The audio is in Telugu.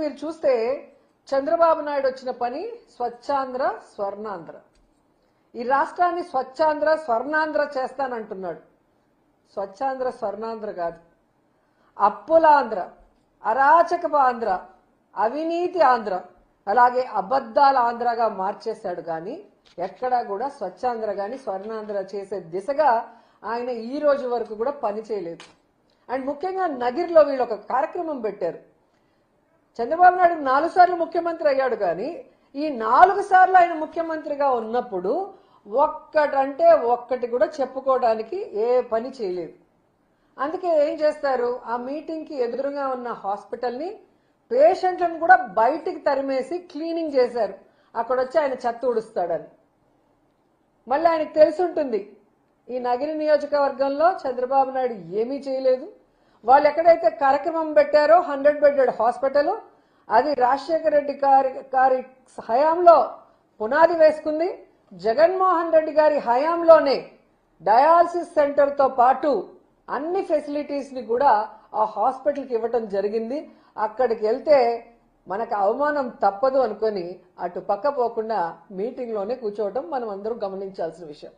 మీరు చూస్తే చంద్రబాబు నాయుడు వచ్చిన పని స్వచ్ఛాంధ్ర స్వర్ణాంధ్ర. ఈ రాష్ట్రాన్ని స్వచ్ఛాంధ్ర స్వర్ణాంధ్ర చేస్తానంటున్నాడు. స్వచ్ఛాంధ్ర స్వర్ణాంధ్ర కాదు, అప్పులాంధ్ర, అరాచకపు ఆంధ్ర, అవినీతి ఆంధ్ర, అలాగే అబద్ధాల ఆంధ్రగా మార్చేశాడు. కానీ ఎక్కడా కూడా స్వచ్ఛాంధ్ర కానీ స్వర్ణాంధ్ర చేసే దిశగా ఆయన ఈ రోజు వరకు కూడా పని చేయలేదు. అండ్ ముఖ్యంగా నగిరిలో వీళ్ళు ఒక కార్యక్రమం పెట్టారు. చంద్రబాబు నాయుడు 4 సార్లు ముఖ్యమంత్రి అయ్యాడు, కానీ ఈ 4 సార్లు ఆయన ముఖ్యమంత్రిగా ఉన్నప్పుడు ఒక్కటంటే ఒక్కటి కూడా చెప్పుకోవడానికి ఏ పని చేయలేదు. అందుకే ఏం చేస్తారు, ఆ మీటింగ్కి ఎదురుగా ఉన్న హాస్పిటల్ని, పేషెంట్లను కూడా బయటికి తరిమేసి క్లీనింగ్ చేశారు. అక్కడ వచ్చి ఆయన చెత్త ఊడుస్తాడని. మళ్ళీ ఆయనకు తెలుసుంటుంది ఈ నగిరి నియోజకవర్గంలో చంద్రబాబు నాయుడు ఏమీ చేయలేదు. వాళ్ళు ఎక్కడైతే కార్యక్రమం పెట్టారో 100 బెడ్డెడ్ హాస్పిటల్, అది రాజశేఖర రెడ్డి గారి హయాంలో పునాది వేసుకుంది. జగన్మోహన్ రెడ్డి గారి హయాంలోనే డయాలసిస్ సెంటర్తో పాటు అన్ని ఫెసిలిటీస్ ని కూడా ఆ హాస్పిటల్కి ఇవ్వటం జరిగింది. అక్కడికి వెళ్తే మనకు అవమానం తప్పదు అనుకొని అటు పక్క పోకుండా మీటింగ్లోనే కూర్చోవటం మనం అందరూ గమనించాల్సిన విషయం.